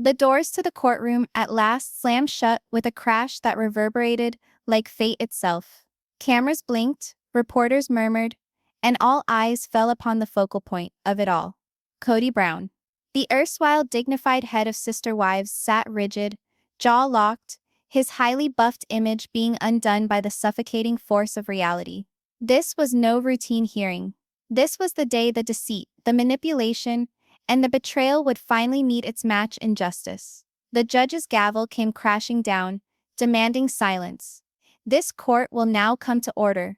The doors to the courtroom at last slammed shut with a crash that reverberated like fate itself. Cameras blinked, reporters murmured, and all eyes fell upon the focal point of it all. Kody Brown. The erstwhile dignified head of Sister Wives sat rigid, jaw locked, his highly buffed image being undone by the suffocating force of reality. This was no routine hearing. This was the day the deceit, the manipulation, and the betrayal would finally meet its match in justice. The judge's gavel came crashing down, demanding silence. This court will now come to order.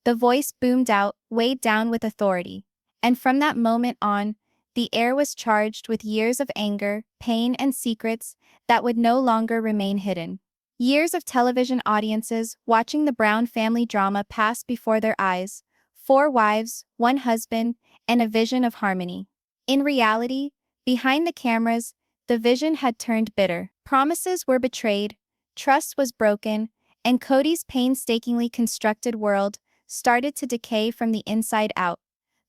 The voice boomed out, weighed down with authority. And from that moment on, the air was charged with years of anger, pain, and secrets that would no longer remain hidden. Years of television audiences watching the Brown family drama pass before their eyes, 4 wives, 1 husband, and a vision of harmony. In reality, behind the cameras, the vision had turned bitter. Promises were betrayed, trust was broken, and Kody's painstakingly constructed world started to decay from the inside out.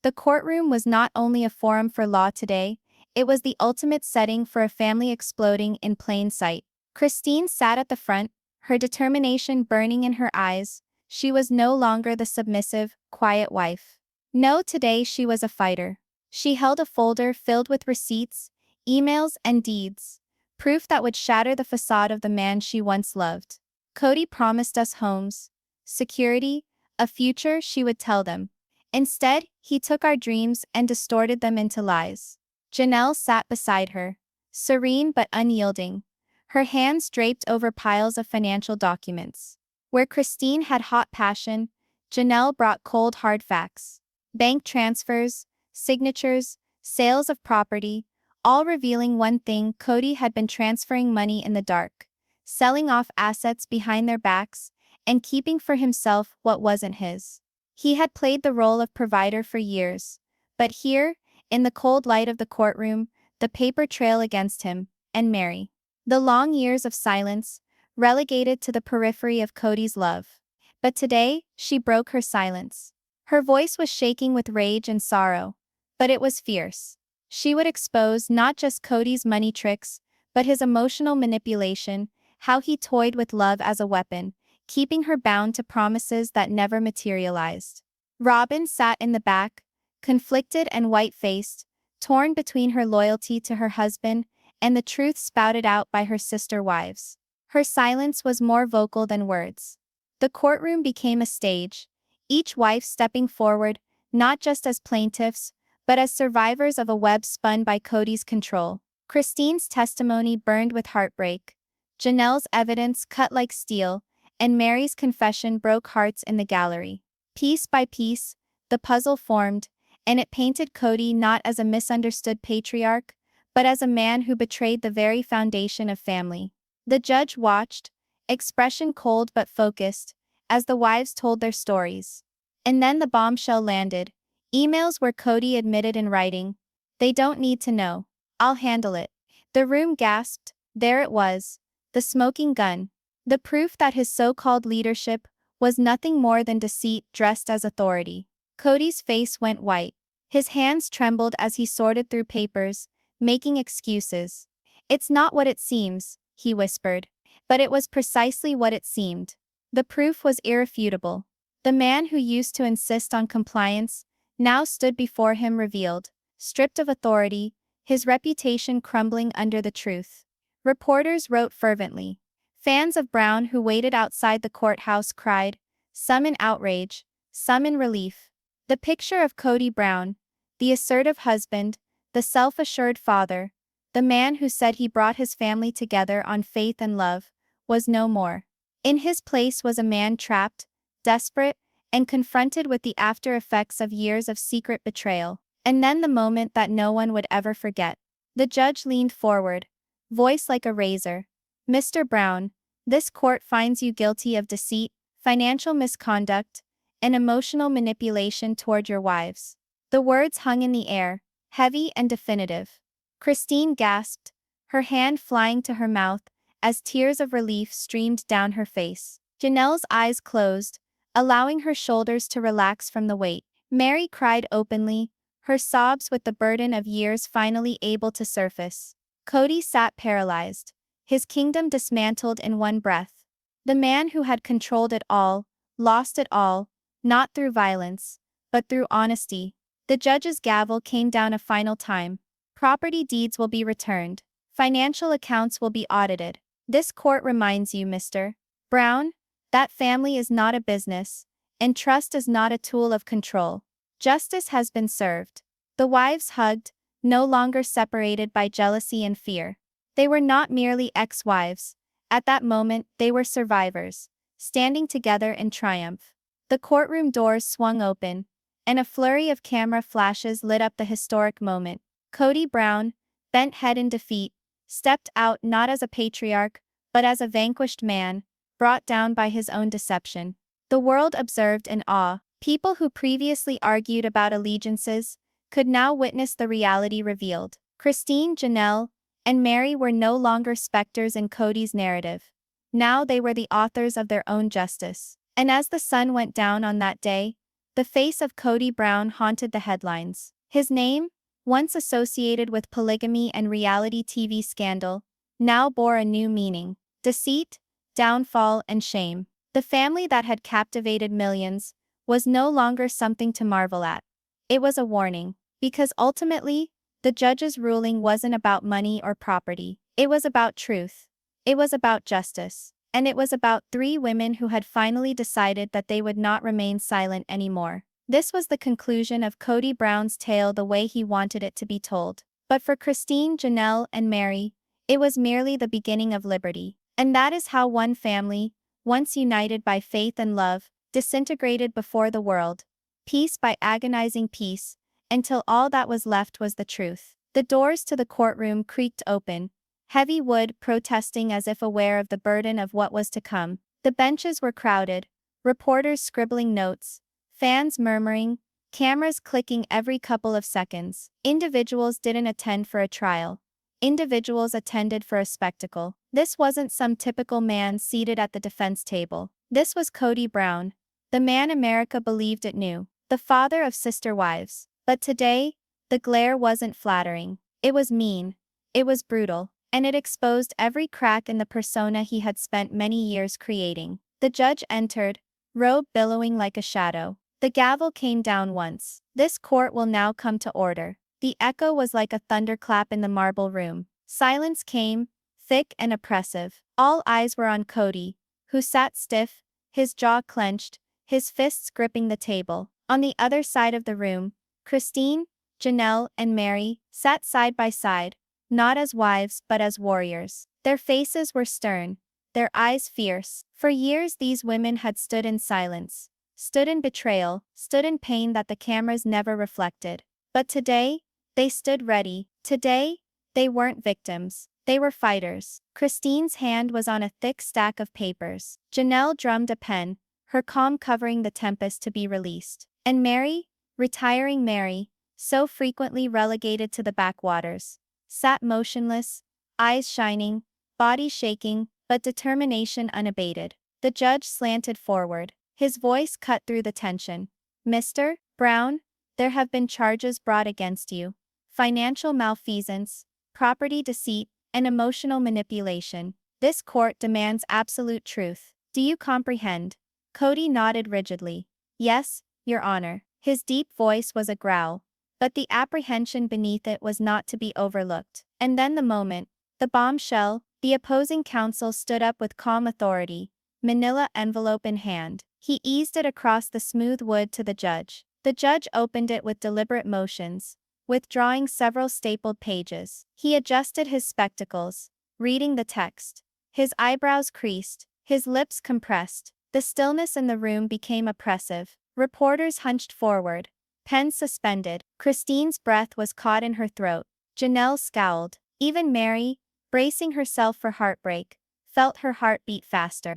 The courtroom was not only a forum for law today, it was the ultimate setting for a family exploding in plain sight. Christine sat at the front, her determination burning in her eyes. She was no longer the submissive, quiet wife. No, today she was a fighter. She held a folder filled with receipts, emails, and deeds, proof that would shatter the facade of the man she once loved. Kody promised us homes, security, a future, she would tell them. Instead, he took our dreams and distorted them into lies. Janelle sat beside her, serene but unyielding, her hands draped over piles of financial documents. Where Christine had hot passion, Janelle brought cold hard facts. Bank transfers, signatures, sales of property, all revealing one thing: Kody had been transferring money in the dark, selling off assets behind their backs, and keeping for himself what wasn't his. He had played the role of provider for years, but here, in the cold light of the courtroom, the paper trail against him, and Meri. The long years of silence, relegated to the periphery of Kody's love. But today, she broke her silence. Her voice was shaking with rage and sorrow, but it was fierce. She would expose not just Kody's money tricks, but his emotional manipulation, how he toyed with love as a weapon, keeping her bound to promises that never materialized. Robyn sat in the back, conflicted and white-faced, torn between her loyalty to her husband and the truth spouted out by her sister wives. Her silence was more vocal than words. The courtroom became a stage, each wife stepping forward, not just as plaintiffs, but as survivors of a web spun by Kody's control. Christine's testimony burned with heartbreak, Janelle's evidence cut like steel, and Meri's confession broke hearts in the gallery. Piece by piece, the puzzle formed, and it painted Kody not as a misunderstood patriarch, but as a man who betrayed the very foundation of family. The judge watched, expression cold but focused, as the wives told their stories. And then the bombshell landed. Emails where Kody admitted in writing, "They don't need to know. I'll handle it." The room gasped. There it was, the smoking gun. The proof that his so-called leadership was nothing more than deceit dressed as authority. Kody's face went white. His hands trembled as he sorted through papers, making excuses. "It's not what it seems," he whispered. But it was precisely what it seemed. The proof was irrefutable. The man who used to insist on compliance now stood before him revealed, stripped of authority, his reputation crumbling under the truth. Reporters wrote fervently. Fans of Brown who waited outside the courthouse cried, some in outrage, some in relief. The picture of Kody Brown, the assertive husband, the self-assured father, the man who said he brought his family together on faith and love, was no more. In his place was a man trapped, desperate, and confronted with the after-effects of years of secret betrayal. And then the moment that no one would ever forget. The judge leaned forward, voice like a razor. "Mr. Brown, this court finds you guilty of deceit, financial misconduct, and emotional manipulation toward your wives." The words hung in the air, heavy and definitive. Christine gasped, her hand flying to her mouth, as tears of relief streamed down her face. Janelle's eyes closed, allowing her shoulders to relax from the weight. Meri cried openly, her sobs with the burden of years finally able to surface. Cody sat paralyzed, his kingdom dismantled in one breath. The man who had controlled it all, lost it all, not through violence, but through honesty. The judge's gavel came down a final time. Property deeds will be returned. Financial accounts will be audited. This court reminds you, Mr. Brown, that family is not a business, and trust is not a tool of control. Justice has been served. The wives hugged, no longer separated by jealousy and fear. They were not merely ex-wives. At that moment, they were survivors, standing together in triumph. The courtroom doors swung open, and a flurry of camera flashes lit up the historic moment. Cody Brown, bent head in defeat, stepped out not as a patriarch, but as a vanquished man, brought down by his own deception. The world observed in awe. People who previously argued about allegiances could now witness the reality revealed. Christine, Janelle, and Meri were no longer specters in Cody's narrative. Now they were the authors of their own justice. And as the sun went down on that day, the face of Cody Brown haunted the headlines. His name, once associated with polygamy and reality TV scandal, now bore a new meaning: deceit, downfall, and shame. The family that had captivated millions was no longer something to marvel at. It was a warning, because ultimately, the judge's ruling wasn't about money or property. It was about truth. It was about justice. And it was about 3 women who had finally decided that they would not remain silent anymore. This was the conclusion of Cody Brown's tale the way he wanted it to be told. But for Christine, Janelle, and Meri, it was merely the beginning of liberty. And that is how one family, once united by faith and love, disintegrated before the world, piece by agonizing piece, until all that was left was the truth. The doors to the courtroom creaked open, heavy wood protesting as if aware of the burden of what was to come. The benches were crowded, reporters scribbling notes, fans murmuring, cameras clicking every couple of seconds. Individuals didn't attend for a trial. Individuals attended for a spectacle. This wasn't some typical man seated at the defense table. This was Cody Brown, the man America believed it knew, the father of sister wives. But today, the glare wasn't flattering. It was mean. It was brutal. And it exposed every crack in the persona he had spent many years creating. The judge entered, robe billowing like a shadow. The gavel came down once. This court will now come to order. The echo was like a thunderclap in the marble room. Silence came, thick and oppressive. All eyes were on Cody, who sat stiff, his jaw clenched, his fists gripping the table. On the other side of the room, Christine, Janelle, and Meri sat side by side, not as wives but as warriors. Their faces were stern, their eyes fierce. For years these women had stood in silence, stood in betrayal, stood in pain that the cameras never reflected. But today, they stood ready. Today, they weren't victims. They were fighters. Christine's hand was on a thick stack of papers. Janelle drummed a pen, her calm covering the tempest to be released. And Meri, retiring Meri, so frequently relegated to the backwaters, sat motionless, eyes shining, body shaking, but determination unabated. The judge slanted forward. His voice cut through the tension. "Mr. Brown, there have been charges brought against you. Financial malfeasance, property deceit, and emotional manipulation. This court demands absolute truth. Do you comprehend?" Cody nodded rigidly. "Yes, Your Honor." His deep voice was a growl, but the apprehension beneath it was not to be overlooked. And then the bombshell, the opposing counsel stood up with calm authority, manila envelope in hand. He eased it across the smooth wood to the judge. The judge opened it with deliberate motions, withdrawing several stapled pages. He adjusted his spectacles, reading the text. His eyebrows creased, his lips compressed. The stillness in the room became oppressive. Reporters hunched forward, pens suspended. Christine's breath was caught in her throat. Janelle scowled. Even Meri, bracing herself for heartbreak, felt her heart beat faster.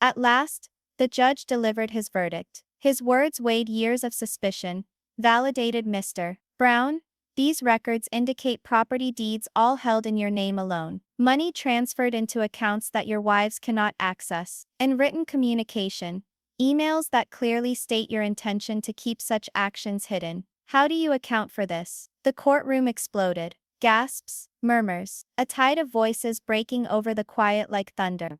At last, the judge delivered his verdict. His words weighed years of suspicion, validated. "Mr. Brown, these records indicate property deeds all held in your name alone. Money transferred into accounts that your wives cannot access, and written communication, emails that clearly state your intention to keep such actions hidden. How do you account for this?" The courtroom exploded. Gasps, Murmurs, a tide of voices breaking over the quiet like thunder.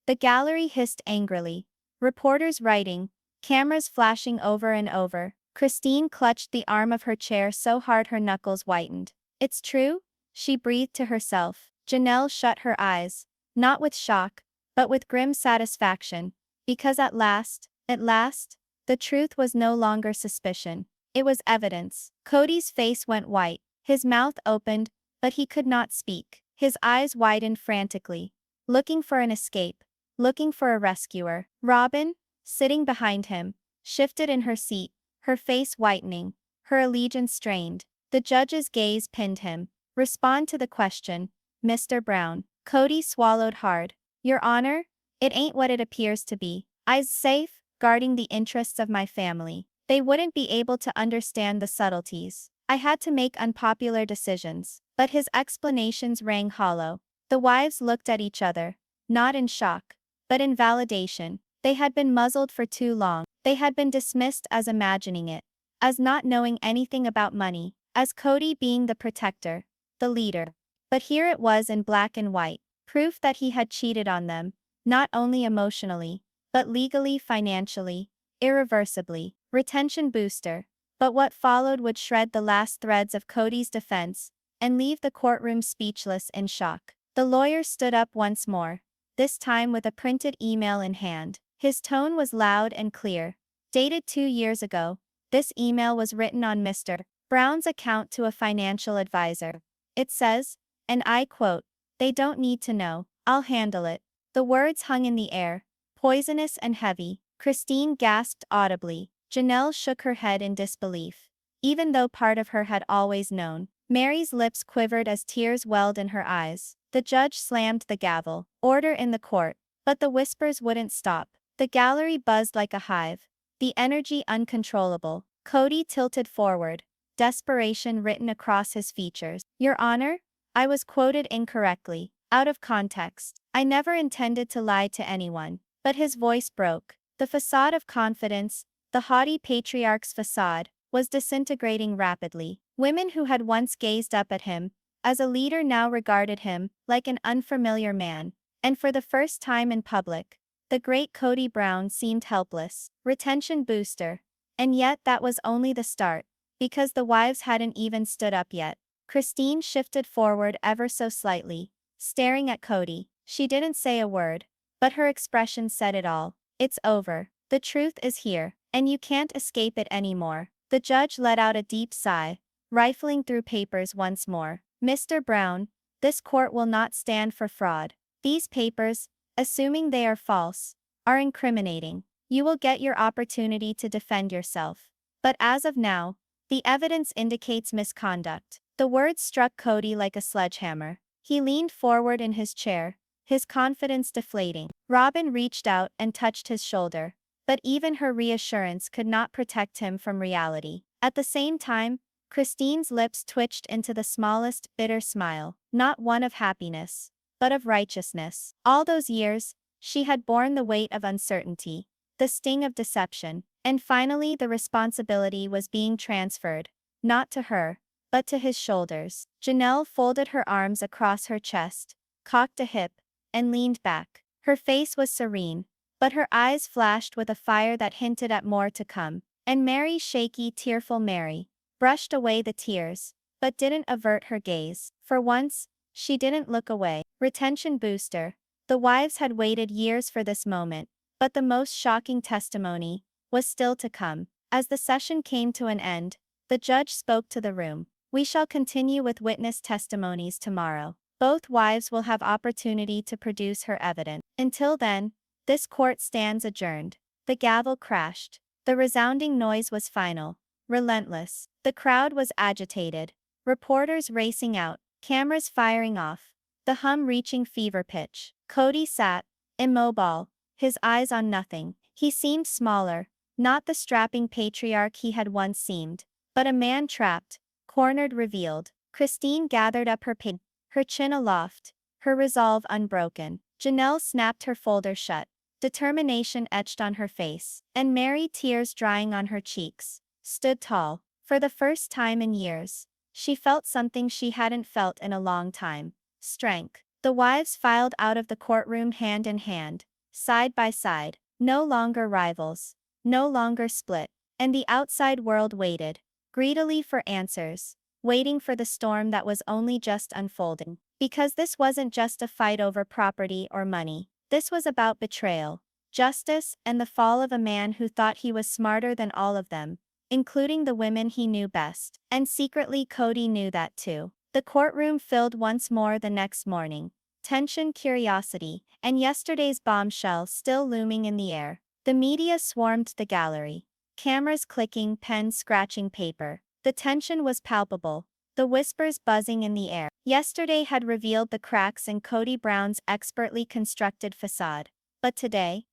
The gallery hissed angrily. Reporters writing, cameras flashing over and over. Christine clutched the arm of her chair so hard her knuckles whitened. It's true? She breathed to herself. Janelle shut her eyes, not with shock, but with grim satisfaction, because at last, the truth was no longer suspicion. It was evidence. Cody's face went white, his mouth opened, but he could not speak. His eyes widened frantically, looking for an escape, looking for a rescuer. Robyn, sitting behind him, shifted in her seat, her face whitening, her allegiance strained. The judge's gaze pinned him. Respond to the question, Mr. Brown. Cody swallowed hard. Your Honor, it ain't what it appears to be. I's safe, guarding the interests of my family. They wouldn't be able to understand the subtleties. I had to make unpopular decisions. But his explanations rang hollow. The wives looked at each other, not in shock, but in validation. They had been muzzled for too long. They had been dismissed as imagining it, as not knowing anything about money, as Cody being the protector, the leader. But here it was in black and white, proof that he had cheated on them, not only emotionally, but legally, financially, irreversibly. Retention booster. But what followed would shred the last threads of Cody's defense and leave the courtroom speechless in shock. The lawyer stood up once more, this time with a printed email in hand. His tone was loud and clear. Dated 2 years ago, this email was written on Mr. Brown's account to a financial advisor. It says, and I quote, "They don't need to know, I'll handle it." The words hung in the air, poisonous and heavy. Christine gasped audibly. Janelle shook her head in disbelief, even though part of her had always known. Meri's lips quivered as tears welled in her eyes. The judge slammed the gavel. Order in the court. But the whispers wouldn't stop. The gallery buzzed like a hive, the energy uncontrollable. Cody tilted forward, desperation written across his features. Your Honor, I was quoted incorrectly, out of context. I never intended to lie to anyone. But his voice broke. The facade of confidence, the haughty patriarch's facade, was disintegrating rapidly. Women who had once gazed up at him as a leader now regarded him like an unfamiliar man. And for the first time in public, the great Cody Brown seemed helpless. Retention booster. And yet that was only the start, because the wives hadn't even stood up yet. Christine shifted forward ever so slightly, staring at Cody. She didn't say a word, but her expression said it all. It's over. The truth is here, and you can't escape it anymore. The judge let out a deep sigh, rifling through papers once more. Mr. Brown, this court will not stand for fraud. These papers, assuming they are false, are incriminating. You will get your opportunity to defend yourself. But as of now, the evidence indicates misconduct. The words struck Cody like a sledgehammer. He leaned forward in his chair, his confidence deflating. Robyn reached out and touched his shoulder, but even her reassurance could not protect him from reality. At the same time, Christine's lips twitched into the smallest, bitter smile, not one of happiness, but of righteousness. All those years, she had borne the weight of uncertainty, the sting of deception, and finally the responsibility was being transferred, not to her, but to his shoulders. Janelle folded her arms across her chest, cocked a hip, and leaned back. Her face was serene, but her eyes flashed with a fire that hinted at more to come. And Meri, shaky, tearful Meri, brushed away the tears, but didn't avert her gaze. For once, she didn't look away. Retention booster. The wives had waited years for this moment, but the most shocking testimony was still to come. As the session came to an end, the judge spoke to the room. We shall continue with witness testimonies tomorrow. Both wives will have opportunity to produce her evidence. Until then, this court stands adjourned. The gavel crashed. The resounding noise was final, relentless. The crowd was agitated, reporters racing out, cameras firing off, the hum reaching fever pitch. Cody sat, immobile, his eyes on nothing. He seemed smaller, not the strapping patriarch he had once seemed, but a man trapped, cornered, revealed. Christine gathered up her pin, her chin aloft, her resolve unbroken. Janelle snapped her folder shut, determination etched on her face, and Meri, tears drying on her cheeks, stood tall. For the first time in years, She felt something she hadn't felt in a long time. Strength. The wives filed out of the courtroom hand in hand, side by side, no longer rivals, no longer split. And the outside world waited, greedily for answers, waiting for the storm that was only just unfolding. Because this wasn't just a fight over property or money. This was about betrayal, justice, and the fall of a man who thought he was smarter than all of them, including the women he knew best. And secretly Cody knew that too. The courtroom filled once more the next morning. Tension, curiosity, and yesterday's bombshell still looming in the air. The media swarmed the gallery. Cameras clicking, pens scratching paper. The tension was palpable, the whispers buzzing in the air. Yesterday had revealed the cracks in Cody Brown's expertly constructed facade. But today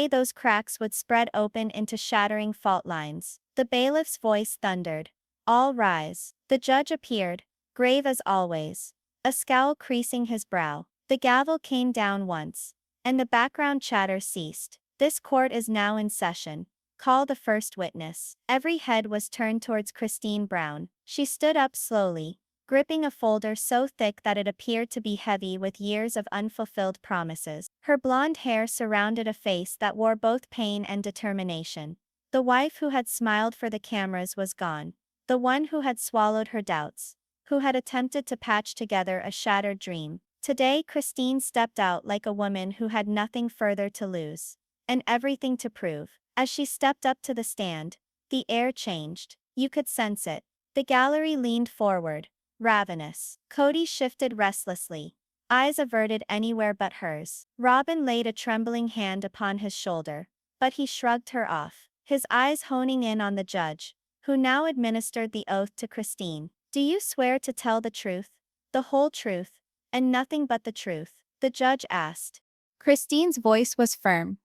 those cracks would spread open into shattering fault lines. The bailiff's voice thundered. All rise. The judge appeared, grave as always, a scowl creasing his brow. The gavel came down once, and the background chatter ceased. This court is now in session. Call the first witness. Every head was turned towards Christine Brown. She stood up slowly, gripping a folder so thick that it appeared to be heavy with years of unfulfilled promises. Her blonde hair surrounded a face that wore both pain and determination. The wife who had smiled for the cameras was gone. The one who had swallowed her doubts, who had attempted to patch together a shattered dream. Today Christine stepped out like a woman who had nothing further to lose, and everything to prove. As she stepped up to the stand, the air changed. You could sense it. The gallery leaned forward, ravenous. Cody shifted restlessly, eyes averted anywhere but hers. Robyn laid a trembling hand upon his shoulder, but he shrugged her off, his eyes honing in on the judge, who now administered the oath to Christine. Do you swear to tell the truth, the whole truth, and nothing but the truth? The judge asked. Christine's voice was firm.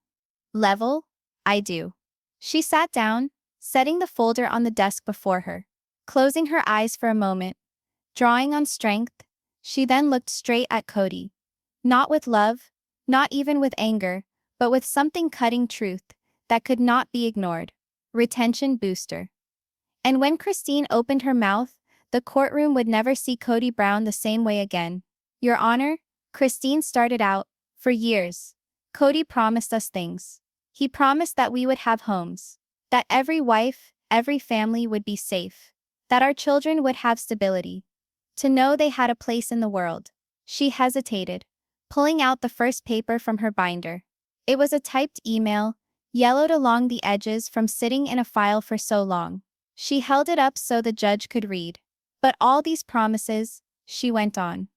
Level? I do. She sat down, setting the folder on the desk before her. Closing her eyes for a moment, drawing on strength, she then looked straight at Cody. Not with love, not even with anger, but with something cutting truth that could not be ignored. Retention booster. And when Christine opened her mouth, the courtroom would never see Cody Brown the same way again. Your Honor, Christine started out, for years, Cody promised us things. He promised that we would have homes, that every wife, every family would be safe, that our children would have stability, to know they had a place in the world. She hesitated, pulling out the first paper from her binder. It was a typed email, yellowed along the edges from sitting in a file for so long. She held it up so the judge could read. But all these promises, she went on,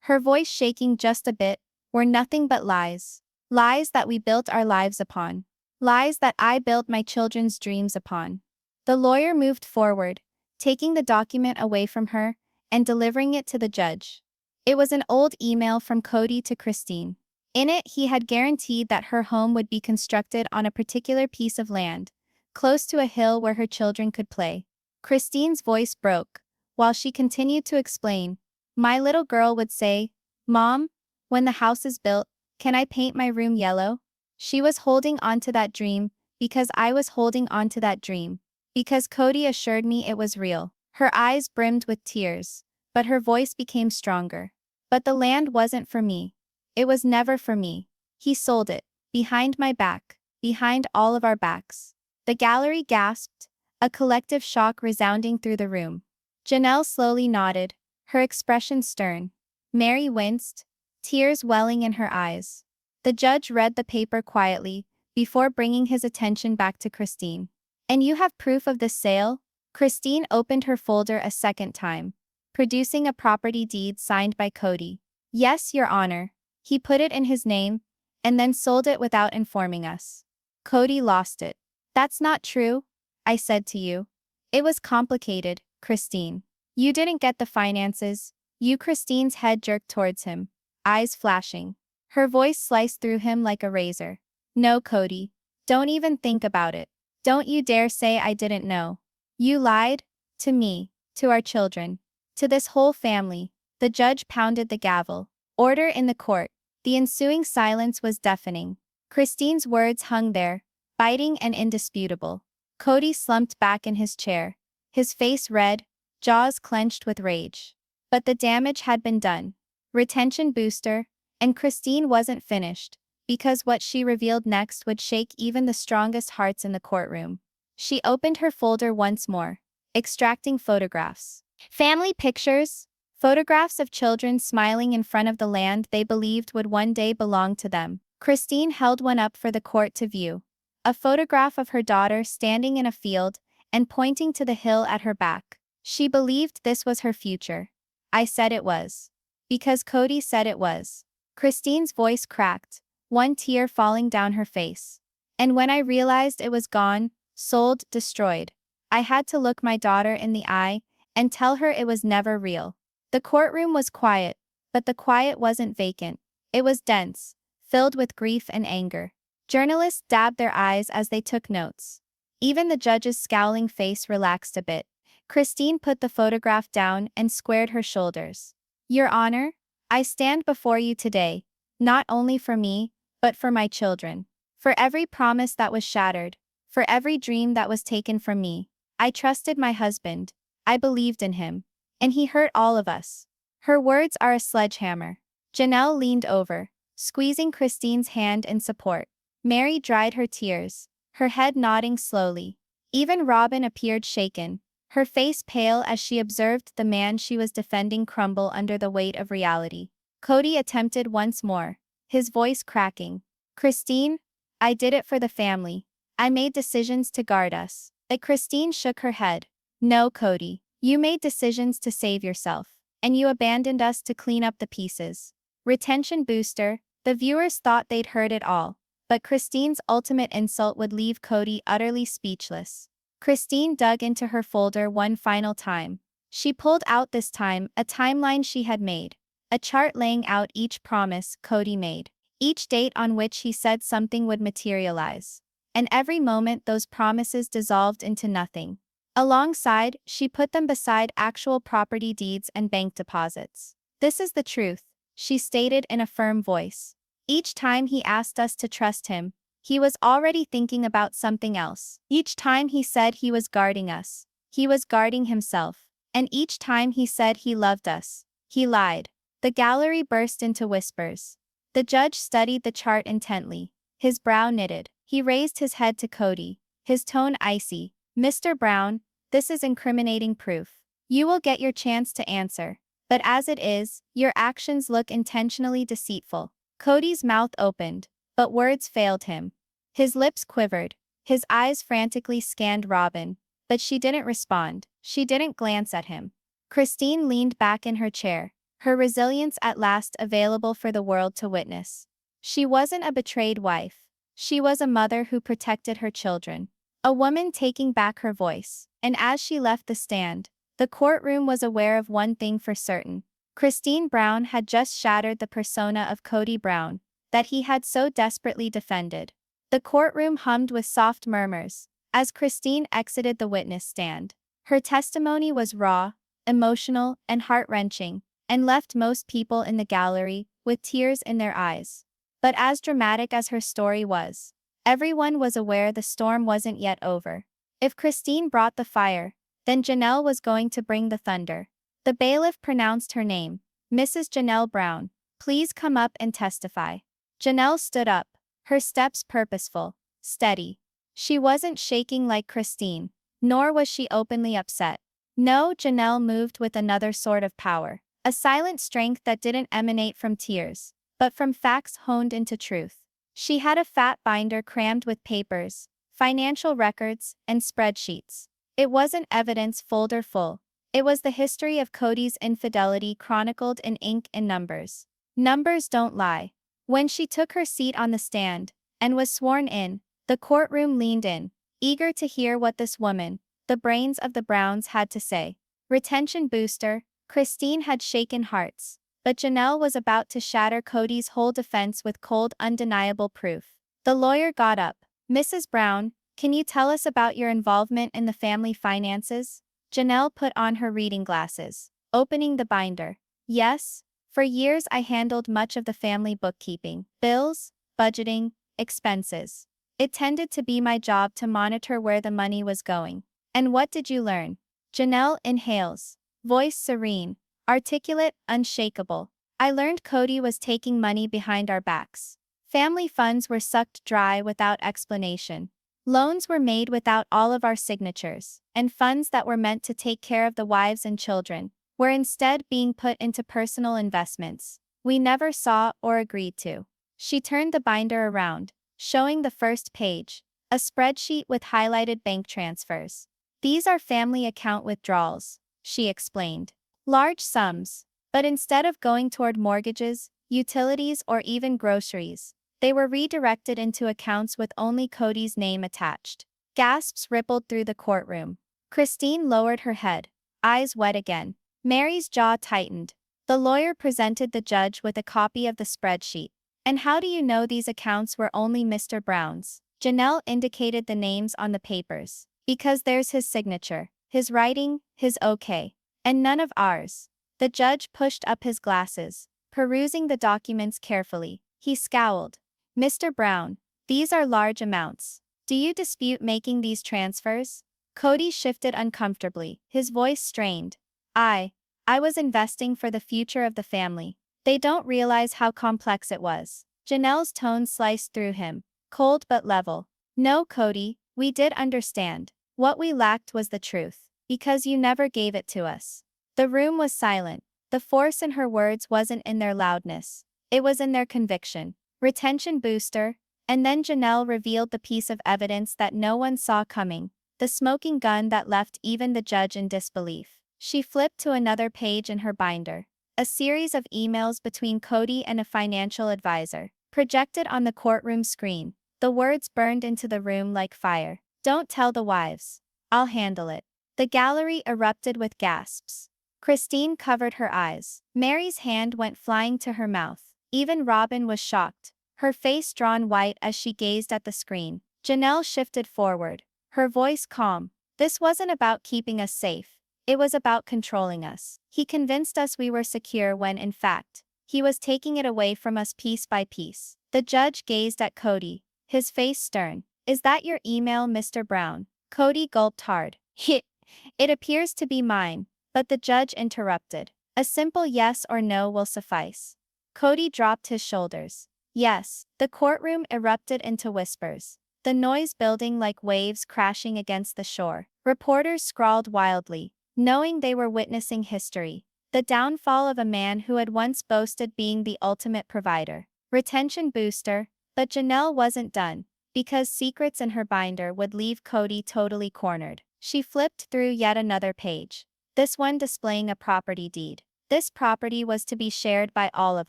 her voice shaking just a bit, were nothing but lies. Lies that we built our lives upon. Lies that I built my children's dreams upon. The lawyer moved forward, taking the document away from her and delivering it to the judge. It was an old email from Cody to Christine. In it, he had guaranteed that her home would be constructed on a particular piece of land, close to a hill where her children could play. Christine's voice broke, while she continued to explain. My little girl would say, Mom, when the house is built, can I paint my room yellow? She was holding on to that dream, because I was holding on to that dream. Because Cody assured me it was real. Her eyes brimmed with tears, but her voice became stronger. But the land wasn't for me. It was never for me. He sold it, behind my back, behind all of our backs. The gallery gasped, a collective shock resounding through the room. Janelle slowly nodded, her expression stern. Meri winced, tears welling in her eyes. The judge read the paper quietly, before bringing his attention back to Christine. And you have proof of this sale? Christine opened her folder a second time, producing a property deed signed by Cody. Yes, Your Honor. He put it in his name, and then sold it without informing us. Cody lost it. That's not true, I said to you. It was complicated, Christine. You didn't get the finances. Christine's head jerked towards him, eyes flashing. Her voice sliced through him like a razor. No, Cody. Don't even think about it. Don't you dare say I didn't know. You lied. To me. To our children. To this whole family. The judge pounded the gavel. Order in the court. The ensuing silence was deafening. Christine's words hung there, biting and indisputable. Cody slumped back in his chair, his face red, jaws clenched with rage. But the damage had been done. Retention booster, and Christine wasn't finished, because what she revealed next would shake even the strongest hearts in the courtroom. She opened her folder once more, extracting photographs. Family pictures, photographs of children smiling in front of the land they believed would one day belong to them. Christine held one up for the court to view. A photograph of her daughter standing in a field and pointing to the hill at her back. She believed this was her future. I said it was. Because Cody said it was. Christine's voice cracked, one tear falling down her face. And when I realized it was gone, sold, destroyed, I had to look my daughter in the eye and tell her it was never real. The courtroom was quiet, but the quiet wasn't vacant. It was dense, filled with grief and anger. Journalists dabbed their eyes as they took notes. Even the judge's scowling face relaxed a bit. Christine put the photograph down and squared her shoulders. Your Honor, I stand before you today, not only for me, but for my children. For every promise that was shattered, for every dream that was taken from me. I trusted my husband. I believed in him. And he hurt all of us. Her words are a sledgehammer. Janelle leaned over, squeezing Christine's hand in support. Meri dried her tears, her head nodding slowly. Even Robyn appeared shaken, her face pale as she observed the man she was defending crumble under the weight of reality. Cody attempted once more, his voice cracking. Christine, I did it for the family. I made decisions to guard us. But Christine shook her head. No, Cody, you made decisions to save yourself, and you abandoned us to clean up the pieces. Retention booster, the viewers thought they'd heard it all, but Christine's ultimate insult would leave Cody utterly speechless. Christine dug into her folder one final time. She pulled out this time a timeline she had made, a chart laying out each promise Cody made, each date on which he said something would materialize. And every moment those promises dissolved into nothing. Alongside, she put them beside actual property deeds and bank deposits. This is the truth, she stated in a firm voice. Each time he asked us to trust him, he was already thinking about something else. Each time he said he was guarding us, he was guarding himself. And each time he said he loved us, he lied. The gallery burst into whispers. The judge studied the chart intently, his brow knitted. He raised his head to Cody, his tone icy. Mr. Brown, this is incriminating proof. You will get your chance to answer. But as it is, your actions look intentionally deceitful. Cody's mouth opened, but words failed him. His lips quivered, his eyes frantically scanned Robyn, but she didn't respond. She didn't glance at him. Christine leaned back in her chair, her resilience at last available for the world to witness. She wasn't a betrayed wife. She was a mother who protected her children. A woman taking back her voice. And as she left the stand, the courtroom was aware of one thing for certain. Christine Brown had just shattered the persona of Cody Brown, that he had so desperately defended. The courtroom hummed with soft murmurs as Christine exited the witness stand. Her testimony was raw, emotional, and heart-wrenching, and left most people in the gallery with tears in their eyes. But as dramatic as her story was, everyone was aware the storm wasn't yet over. If Christine brought the fire, then Janelle was going to bring the thunder. The bailiff pronounced her name. Mrs. Janelle Brown, please come up and testify. Janelle stood up, her steps purposeful, steady. She wasn't shaking like Christine, nor was she openly upset. No, Janelle moved with another sort of power, a silent strength that didn't emanate from tears, but from facts honed into truth. She had a fat binder crammed with papers, financial records, and spreadsheets. It wasn't evidence folder full. It was the history of Cody's infidelity chronicled in ink and numbers. Numbers don't lie. When she took her seat on the stand and was sworn in, the courtroom leaned in, eager to hear what this woman, the brains of the Browns, had to say. Retention booster, Christine had shaken hearts, but Janelle was about to shatter Cody's whole defense with cold, undeniable proof. The lawyer got up. Mrs. Brown, can you tell us about your involvement in the family finances? Janelle put on her reading glasses, opening the binder. Yes, for years I handled much of the family bookkeeping, bills, budgeting, expenses. It tended to be my job to monitor where the money was going. And what did you learn? Janelle inhales, voice serene, articulate, unshakable. I learned Cody was taking money behind our backs. Family funds were sucked dry without explanation. Loans were made without all of our signatures, and funds that were meant to take care of the wives and children were instead being put into personal investments we never saw or agreed to. She turned the binder around, showing the first page, a spreadsheet with highlighted bank transfers. These are family account withdrawals, she explained. Large sums, but instead of going toward mortgages, utilities, or even groceries, they were redirected into accounts with only Cody's name attached. Gasps rippled through the courtroom. Christine lowered her head, eyes wet again. Meri's jaw tightened. The lawyer presented the judge with a copy of the spreadsheet. And how do you know these accounts were only Mr. Brown's? Janelle indicated the names on the papers. Because there's his signature, his writing, his okay. And none of ours. The judge pushed up his glasses, perusing the documents carefully. He scowled. Mr. Brown, these are large amounts. Do you dispute making these transfers? Cody shifted uncomfortably, his voice strained. I was investing for the future of the family. They don't realize how complex it was. Janelle's tone sliced through him, cold but level. No, Cody, we did understand. What we lacked was the truth, because you never gave it to us. The room was silent. The force in her words wasn't in their loudness. It was in their conviction. Retention booster. And then Janelle revealed the piece of evidence that no one saw coming, the smoking gun that left even the judge in disbelief. She flipped to another page in her binder. A series of emails between Cody and a financial advisor, projected on the courtroom screen. The words burned into the room like fire. Don't tell the wives. I'll handle it. The gallery erupted with gasps. Christine covered her eyes. Meri's hand went flying to her mouth. Even Robyn was shocked, her face drawn white as she gazed at the screen. Janelle shifted forward, her voice calm. This wasn't about keeping us safe. It was about controlling us. He convinced us we were secure when, in fact, he was taking it away from us piece by piece. The judge gazed at Cody, his face stern. Is that your email, Mr. Brown? Cody gulped hard. It appears to be mine, but the judge interrupted. A simple yes or no will suffice. Cody dropped his shoulders. Yes. The courtroom erupted into whispers, the noise building like waves crashing against the shore. Reporters scrawled wildly, knowing they were witnessing history. The downfall of a man who had once boasted being the ultimate provider. Retention booster. But Janelle wasn't done, because secrets in her binder would leave Cody totally cornered. She flipped through yet another page, this one displaying a property deed. This property was to be shared by all of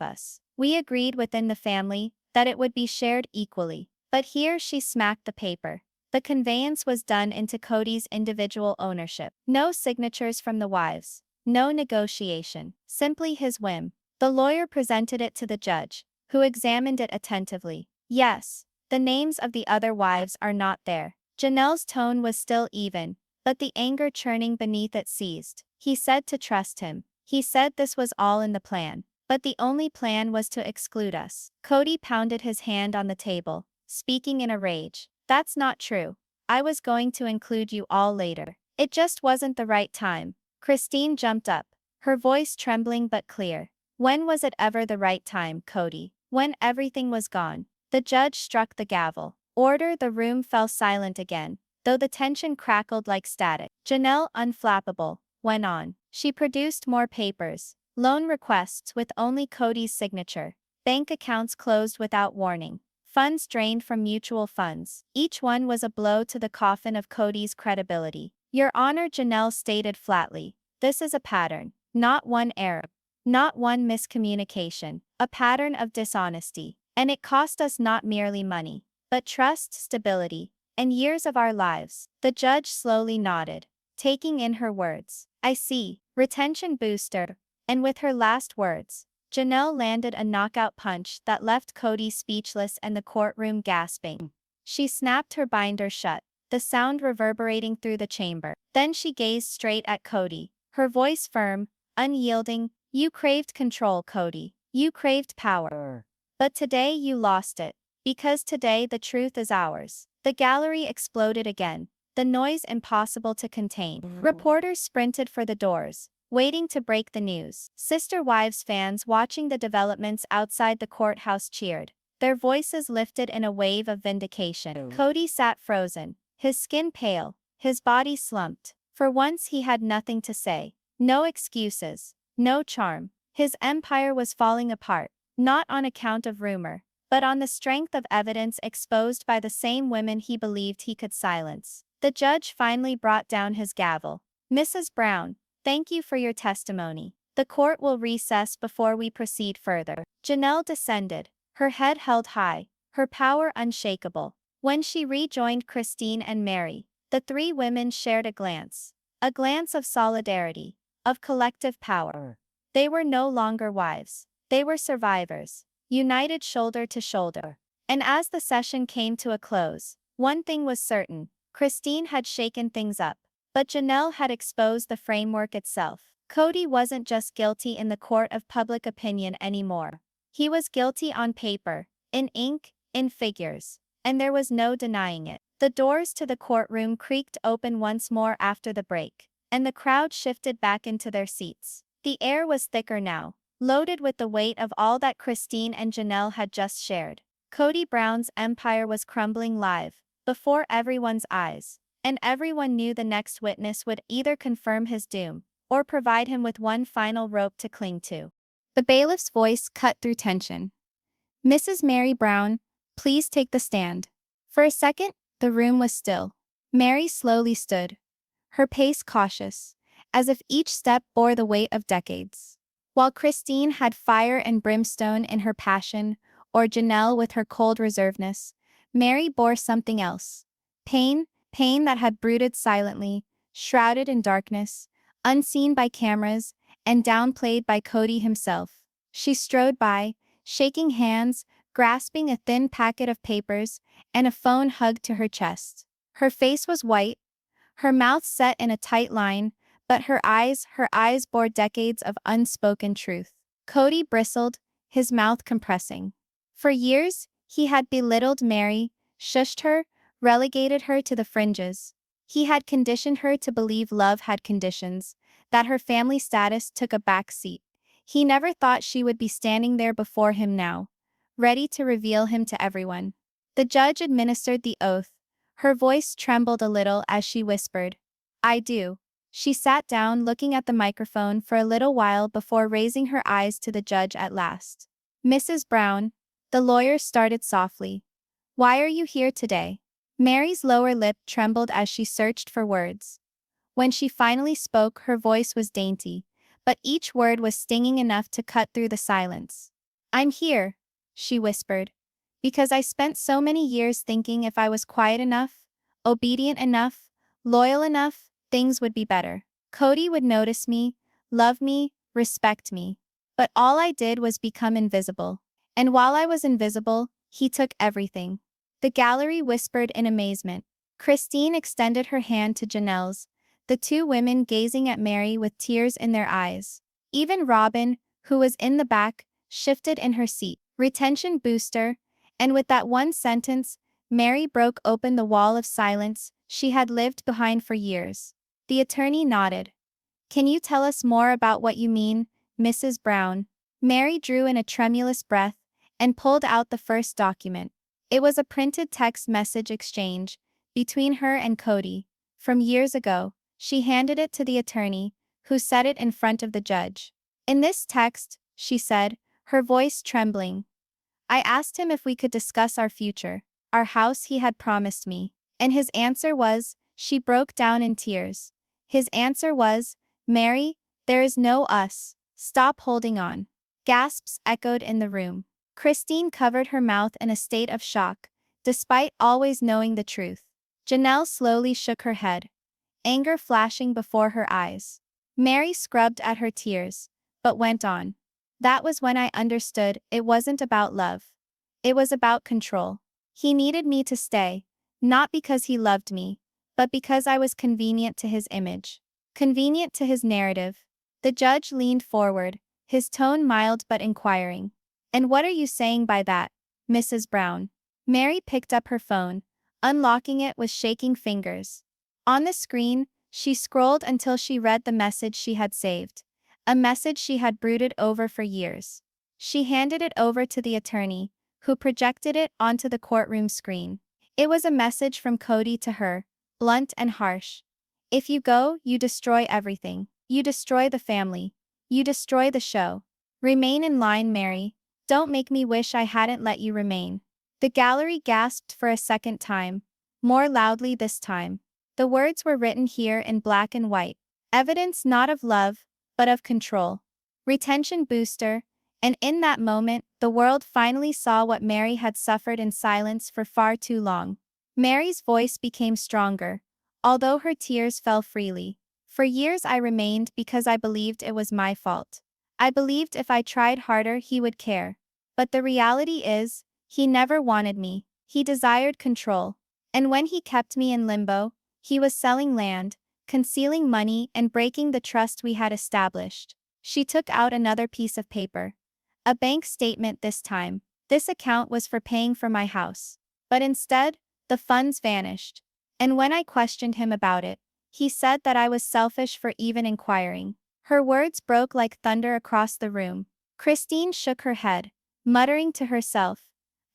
us. We agreed within the family that it would be shared equally. But here she smacked the paper. The conveyance was done into Cody's individual ownership. No signatures from the wives. No negotiation. Simply his whim. The lawyer presented it to the judge, who examined it attentively. Yes, the names of the other wives are not there. Janelle's tone was still even, but the anger churning beneath it ceased. He said to trust him. He said this was all in the plan. But the only plan was to exclude us. Cody pounded his hand on the table, speaking in a rage. That's not true. I was going to include you all later. It just wasn't the right time. Christine jumped up, her voice trembling but clear. When was it ever the right time, Cody? When everything was gone. The judge struck the gavel. Order. The room fell silent again, though the tension crackled like static. Janelle, unflappable, went on. She produced more papers. Loan requests with only Cody's signature. Bank accounts closed without warning. Funds drained from mutual funds. Each one was a blow to the coffin of Cody's credibility. Your Honor, Janelle stated flatly, this is a pattern, not one error, not one miscommunication, a pattern of dishonesty. And it cost us not merely money, but trust, stability, and years of our lives. The judge slowly nodded, taking in her words. I see. Retention booster. And with her last words, Janelle landed a knockout punch that left Cody speechless and the courtroom gasping. She snapped her binder shut, the sound reverberating through the chamber. Then she gazed straight at Cody, her voice firm, unyielding. You craved control, Cody. You craved power. But today you lost it. Because today the truth is ours. The gallery exploded again, the noise impossible to contain. Reporters sprinted for the doors, waiting to break the news. Sister Wives fans watching the developments outside the courthouse cheered, their voices lifted in a wave of vindication. Cody sat frozen, his skin pale, his body slumped. For once he had nothing to say. No excuses, no charm. His empire was falling apart, not on account of rumor, but on the strength of evidence exposed by the same women he believed he could silence. The judge finally brought down his gavel. Mrs. Brown, thank you for your testimony. The court will recess before we proceed further. Janelle descended, her head held high, her power unshakable. When she rejoined Christine and Meri, the three women shared a glance of solidarity, of collective power. They were no longer wives, they were survivors, united shoulder to shoulder. And as the session came to a close, one thing was certain: Christine had shaken things up, but Janelle had exposed the framework itself. Cody wasn't just guilty in the court of public opinion anymore. He was guilty on paper, in ink, in figures, and there was no denying it. The doors to the courtroom creaked open once more after the break, and the crowd shifted back into their seats. The air was thicker now, loaded with the weight of all that Christine and Janelle had just shared. Kody Brown's empire was crumbling live, before everyone's eyes, and everyone knew the next witness would either confirm his doom, or provide him with one final rope to cling to. The bailiff's voice cut through tension. Mrs. Meri Brown, please take the stand. For a second, the room was still. Meri slowly stood, her pace cautious, as if each step bore the weight of decades. While Christine had fire and brimstone in her passion, or Janelle with her cold reservedness, Meri bore something else. Pain that had brooded silently, shrouded in darkness, unseen by cameras, and downplayed by Cody himself. She strode by, shaking hands, grasping a thin packet of papers, and a phone hugged to her chest. Her face was white, her mouth set in a tight line, but her eyes bore decades of unspoken truth. Cody bristled, his mouth compressing. For years, he had belittled Meri, shushed her, relegated her to the fringes. He had conditioned her to believe love had conditions, that her family status took a back seat. He never thought she would be standing there before him now, ready to reveal him to everyone. The judge administered the oath. Her voice trembled a little as she whispered, "I do." She sat down, looking at the microphone for a little while before raising her eyes to the judge at last. "Mrs. Brown," the lawyer started softly, "why are you here today?" Meri's lower lip trembled as she searched for words. When she finally spoke, her voice was dainty, but each word was stinging enough to cut through the silence. "I'm here," she whispered, "because I spent so many years thinking if I was quiet enough, obedient enough, loyal enough, things would be better. Cody would notice me, love me, respect me. But all I did was become invisible. And while I was invisible, he took everything." The gallery whispered in amazement. Christine extended her hand to Janelle's, the two women gazing at Meri with tears in their eyes. Even Robyn, who was in the back, shifted in her seat. Retention booster, and with that one sentence, Meri broke open the wall of silence she had lived behind for years. The attorney nodded. "Can you tell us more about what you mean, Mrs. Brown?" Meri drew in a tremulous breath and pulled out the first document. It was a printed text message exchange between her and Cody. From years ago, she handed it to the attorney, who set it in front of the judge. "In this text," she said, her voice trembling, "I asked him if we could discuss our future, our house he had promised me. And his answer was," she broke down in tears. "His answer was, 'Meri, there is no us. Stop holding on.'" Gasps echoed in the room. Christine covered her mouth in a state of shock, despite always knowing the truth. Janelle slowly shook her head, anger flashing before her eyes. Meri scrubbed at her tears, but went on. "That was when I understood it wasn't about love. It was about control. He needed me to stay, not because he loved me, but because I was convenient to his image, convenient to his narrative." The judge leaned forward, his tone mild but inquiring. "And what are you saying by that, Mrs. Brown?" Meri picked up her phone, unlocking it with shaking fingers. On the screen, she scrolled until she read the message she had saved. A message she had brooded over for years. She handed it over to the attorney, who projected it onto the courtroom screen. It was a message from Cody to her, blunt and harsh. If you go, you destroy everything. You destroy the family. You destroy the show. Remain in line, Meri. Don't make me wish I hadn't let you remain. The gallery gasped for a second time, more loudly this time. The words were written here in black and white. Evidence not of love, but of control. Retention booster, and in that moment, the world finally saw what Meri had suffered in silence for far too long. Meri's voice became stronger, although her tears fell freely. For years I remained because I believed it was my fault. I believed if I tried harder he would care. But the reality is, he never wanted me. He desired control. And when he kept me in limbo, he was selling land, concealing money and breaking the trust we had established. She took out another piece of paper. A bank statement this time. This account was for paying for my house. But instead, the funds vanished. And when I questioned him about it, he said that I was selfish for even inquiring. Her words broke like thunder across the room. Christine shook her head, muttering to herself,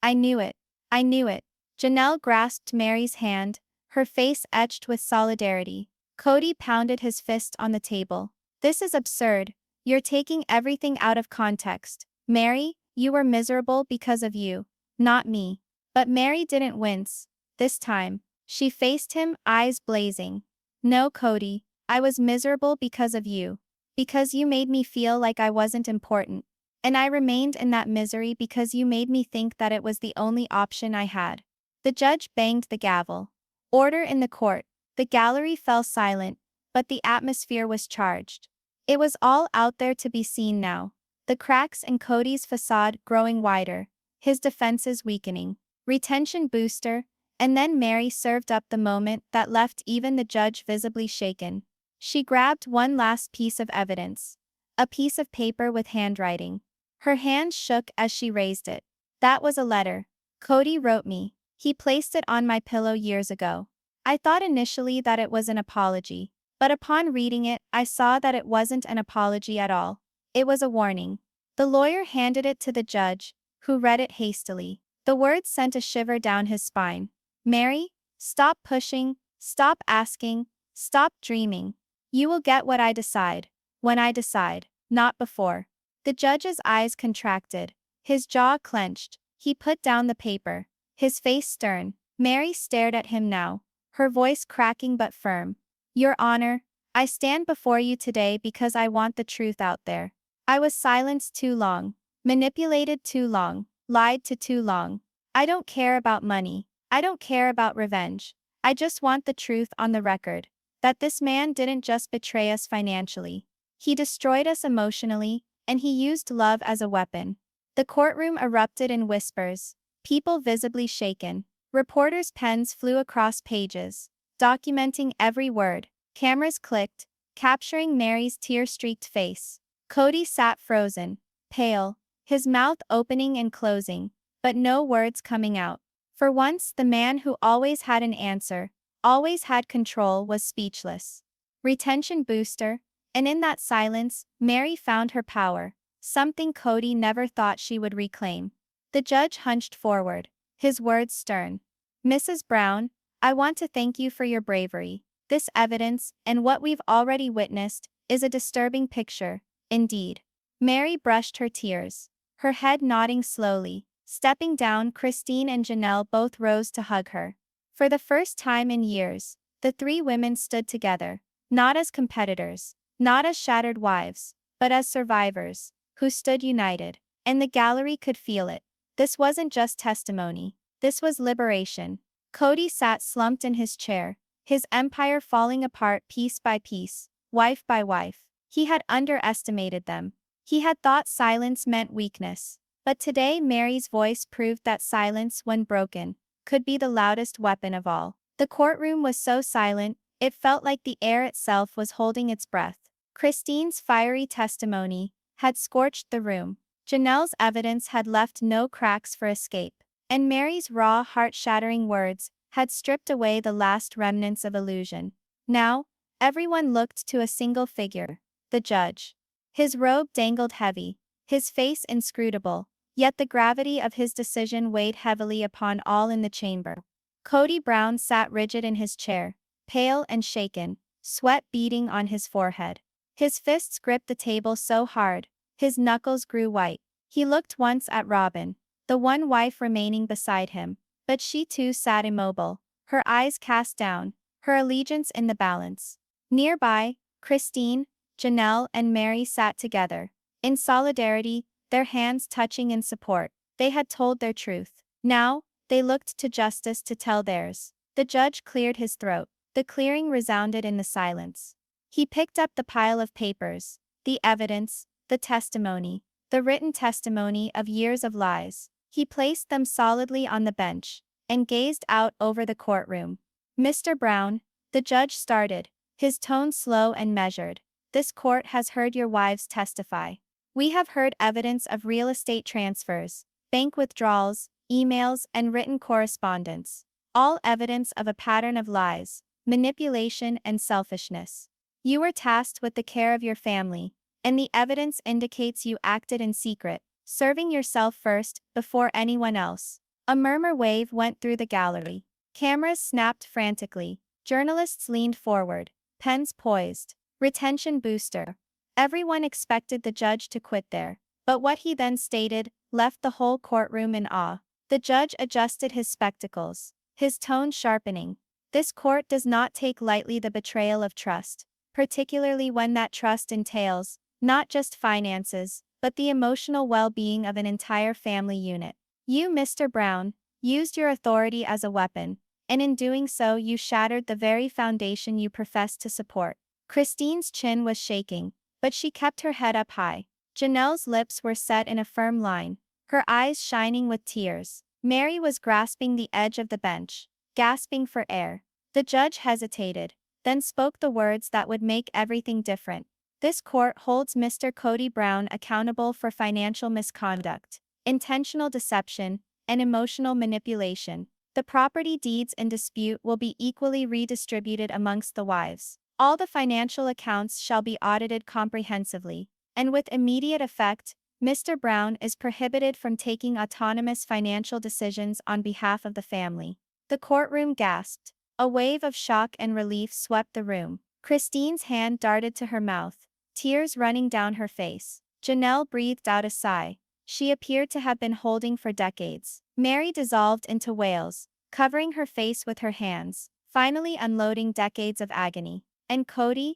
I knew it. I knew it. Janelle grasped Meri's hand, her face etched with solidarity. Cody pounded his fist on the table. This is absurd. You're taking everything out of context. Meri, you were miserable because of you, not me. But Meri didn't wince. This time, she faced him, eyes blazing. No, Cody, I was miserable because of you. Because you made me feel like I wasn't important. And I remained in that misery because you made me think that it was the only option I had. The judge banged the gavel. Order in the court. The gallery fell silent, but the atmosphere was charged. It was all out there to be seen now. The cracks in Cody's facade growing wider, his defenses weakening. Retention booster, and then Meri served up the moment that left even the judge visibly shaken. She grabbed one last piece of evidence. A piece of paper with handwriting. Her hands shook as she raised it. That was a letter. Cody wrote me. He placed it on my pillow years ago. I thought initially that it was an apology. But upon reading it, I saw that it wasn't an apology at all. It was a warning. The lawyer handed it to the judge, who read it hastily. The words sent a shiver down his spine. Meri, stop pushing, stop asking, stop dreaming. You will get what I decide. When I decide, not before. The judge's eyes contracted. His jaw clenched. He put down the paper. His face stern. Meri stared at him now, her voice cracking but firm. Your Honor, I stand before you today because I want the truth out there. I was silenced too long, manipulated too long, lied to too long. I don't care about money. I don't care about revenge. I just want the truth on the record. That this man didn't just betray us financially. He destroyed us emotionally, and he used love as a weapon. The courtroom erupted in whispers, people visibly shaken. Reporters' pens flew across pages, documenting every word. Cameras clicked, capturing Meri's tear-streaked face. Cody sat frozen, pale, his mouth opening and closing, but no words coming out. For once, the man who always had an answer, always had control, was speechless. Retention booster, and in that silence, Meri found her power, something Cody never thought she would reclaim. The judge hunched forward, his words stern. Mrs. Brown, I want to thank you for your bravery. This evidence, and what we've already witnessed, is a disturbing picture, indeed. Meri brushed her tears, her head nodding slowly. Stepping down, Christine and Janelle both rose to hug her. For the first time in years, the three women stood together, not as competitors, not as shattered wives, but as survivors, who stood united. And the gallery could feel it. This wasn't just testimony. This was liberation. Cody sat slumped in his chair, his empire falling apart piece by piece, wife by wife. He had underestimated them. He had thought silence meant weakness. But today Meri's voice proved that silence, when broken, could be the loudest weapon of all. The courtroom was so silent, it felt like the air itself was holding its breath. Christine's fiery testimony had scorched the room. Janelle's evidence had left no cracks for escape. And Meri's raw, heart-shattering words had stripped away the last remnants of illusion. Now, everyone looked to a single figure, the judge. His robe dangled heavy, his face inscrutable, yet the gravity of his decision weighed heavily upon all in the chamber. Kody Brown sat rigid in his chair, pale and shaken, sweat beading on his forehead. His fists gripped the table so hard, his knuckles grew white. He looked once at Robyn, the one wife remaining beside him, but she too sat immobile, her eyes cast down, her allegiance in the balance. Nearby, Christine, Janelle and Meri sat together, in solidarity, their hands touching in support. They had told their truth. Now, they looked to justice to tell theirs. The judge cleared his throat. The clearing resounded in the silence. He picked up the pile of papers, the evidence, the testimony, the written testimony of years of lies. He placed them solidly on the bench and gazed out over the courtroom. Mr. Brown, the judge started, his tone slow and measured. This court has heard your wives testify. We have heard evidence of real estate transfers, bank withdrawals, emails, and written correspondence. All evidence of a pattern of lies, manipulation, and selfishness. You were tasked with the care of your family, and the evidence indicates you acted in secret, serving yourself first, before anyone else. A murmur wave went through the gallery. Cameras snapped frantically. Journalists leaned forward, pens poised. Retention booster. Everyone expected the judge to quit there, but what he then stated left the whole courtroom in awe. The judge adjusted his spectacles, his tone sharpening. This court does not take lightly the betrayal of trust, particularly when that trust entails not just finances, but the emotional well-being of an entire family unit. You, Mr. Brown, used your authority as a weapon, and in doing so you shattered the very foundation you professed to support. Christine's chin was shaking, but she kept her head up high. Janelle's lips were set in a firm line, her eyes shining with tears. Meri was grasping the edge of the bench, gasping for air. The judge hesitated, then spoke the words that would make everything different. This court holds Mr. Kody Brown accountable for financial misconduct, intentional deception, and emotional manipulation. The property deeds in dispute will be equally redistributed amongst the wives. All the financial accounts shall be audited comprehensively, and with immediate effect, Mr. Brown is prohibited from taking autonomous financial decisions on behalf of the family. The courtroom gasped. A wave of shock and relief swept the room. Christine's hand darted to her mouth, tears running down her face. Janelle breathed out a sigh she appeared to have been holding for decades. Meri dissolved into wails, covering her face with her hands, finally unloading decades of agony. And Cody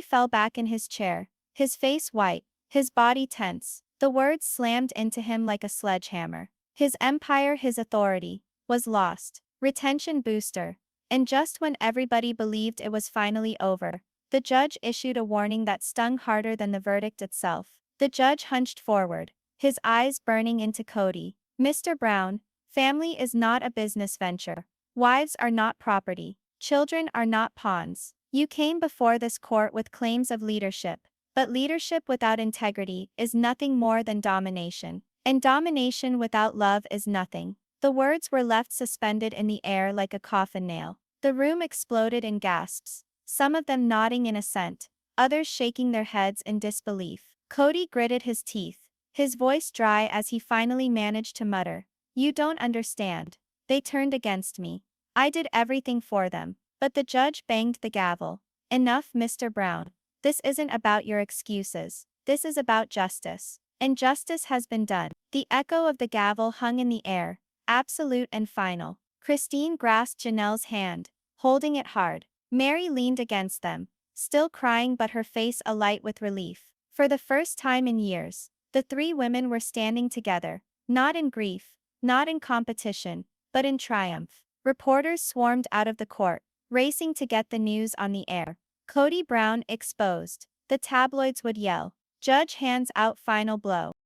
fell back in his chair, his face white, his body tense. The words slammed into him like a sledgehammer. His empire, his authority, was lost. Retention booster. And just when everybody believed it was finally over, the judge issued a warning that stung harder than the verdict itself. The judge hunched forward, his eyes burning into Cody. Mr. Brown, family is not a business venture. Wives are not property. Children are not pawns. You came before this court with claims of leadership, but leadership without integrity is nothing more than domination. And domination without love is nothing. The words were left suspended in the air like a coffin nail. The room exploded in gasps, some of them nodding in assent, others shaking their heads in disbelief. Cody gritted his teeth, his voice dry as he finally managed to mutter, "You don't understand. They turned against me. I did everything for them." But the judge banged the gavel. "Enough, Mr. Brown. This isn't about your excuses. This is about justice. And justice has been done." The echo of the gavel hung in the air, absolute and final. Christine grasped Janelle's hand, holding it hard. Meri leaned against them, still crying but her face alight with relief. For the first time in years, the three women were standing together, not in grief, not in competition, but in triumph. Reporters swarmed out of the court, racing to get the news on the air. Kody Brown exposed. The tabloids would yell. Judge hands out final blow.